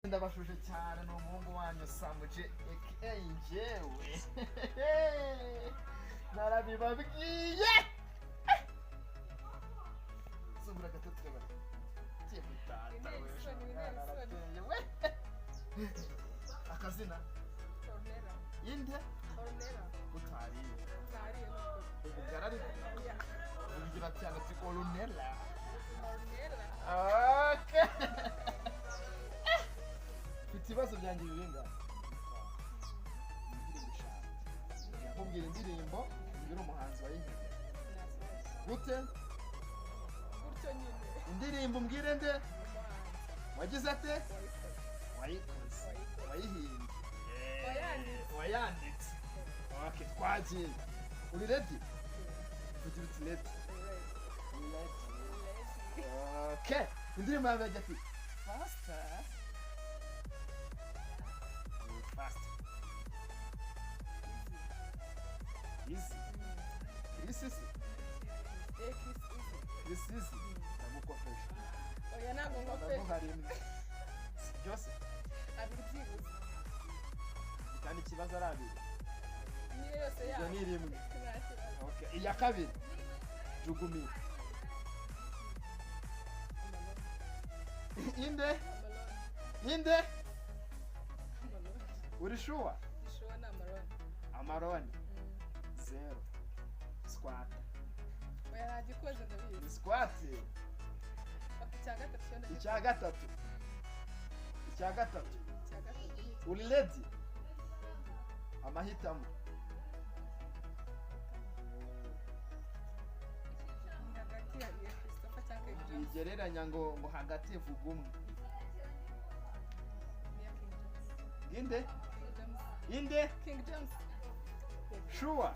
ndabashuje cyane n'umuhungu wanyu Samuje aka njyewe narabibabwiye sungura gatatu kabari kiye gutata we akazina Ornella. inde Ornella. utari Tari no. ubugarari ugira cyane ati Ornella. Ornella. Okay. Ibibazo byanjye birenga nkubwira indirimbo ngira umuhanzi wayihimbye gute Gutyo nyine. indirimbo mbwire nde wagize ate wayikoze wayihimbye wayanditse okay twagiye uri ready kugira uti ready okay indirimbo yawe yajya ati faster fast. Easy. Chris easy. Chris easy. Namukofesha. Oya ntabwo ngofesha. Namuharimwe. Byose. Abibyibuze. Kandi ikibazo ari abiri. Niyo yose yawe. Iyo ni rimwe. Ntacyo. Okay. Iya kabiri. Jugumi. Inde? Inde? Uri sure? Sure na Amarone. Amarone. Zero. Squat. Oya nagikoze ndabizi. Squat. Icya gatatu. Icya gatatu. Uri ready? Amahitamo. Hagati ya Christopher cyangwa King James. Igereranya ngo hagati vuga umwe. Inde? Inde? King James. Sure.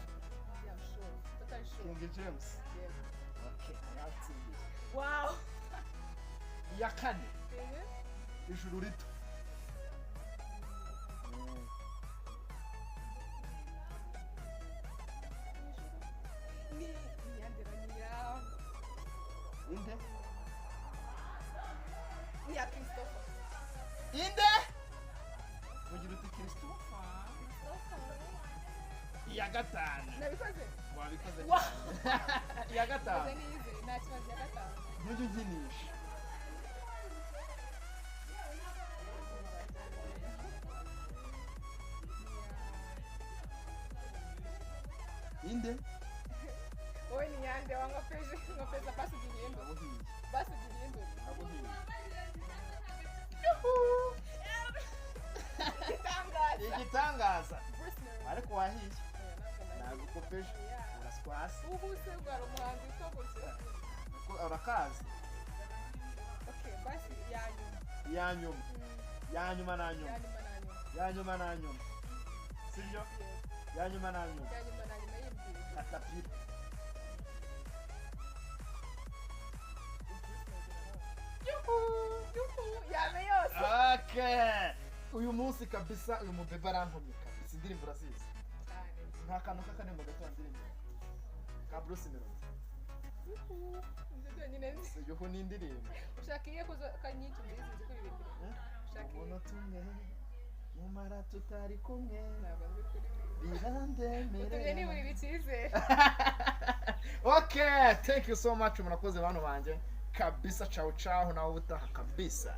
Yeah, sure. Totally sure. King James. Yeah. Okay, yatsindiye. Wow. Iya kane. Ijuru rito. Ni yanderanya. Inde? Ni ya Christopher. Inde? Mugira uti Christopher. Iya gatanu. Nabikoze. Wabikoze. Wow. Iya gatanu. Nize nta kibazo ya gatanu. Ntujye unkinisha. Inde? Wowe ni yande wangofeje ngofeza basi ugiriendo. Nabuhiye. Basi ugiriendo. Nabuhiye. Igitangaza. Igitangaza. Bruce Melody. Ariko wahiye. Ntabwo Nagukopesha. Yeah. Uraswasi. Ubu se bwari umuhanzi witwa gutya. Urakazi. Okay, basi yanyuma. Yanyuma. Yanyuma na nyuma. Yanyuma na nyuma. Yanyuma na nyuma. Sibyo? Yes. Yanyuma na nyuma. Yanyuma na nyuma y'imbere. Katapira. Yuhu. Yame yose. Okay. Uyu munsi kabisa uyu mubebe arankomye kabisa indirimbo urazizi. Nta kantu k'akanimba gato ndirimbo. Ka Bruce Melody. Yuhu. Ndio nyine nzi. Yuhu ni indirimbo. Ushakiye kuzo kanyiki ndizi kuri ibintu. Ushakiye. Umuntu tumwe mumara tutari kumwe Ntabwo nzi kuri ibintu. birandemere. Utumye ni buri bikize. Okay, thank you so much murakoze bantu banje kabisa, ciao ciao nawe ubutaha kabisa.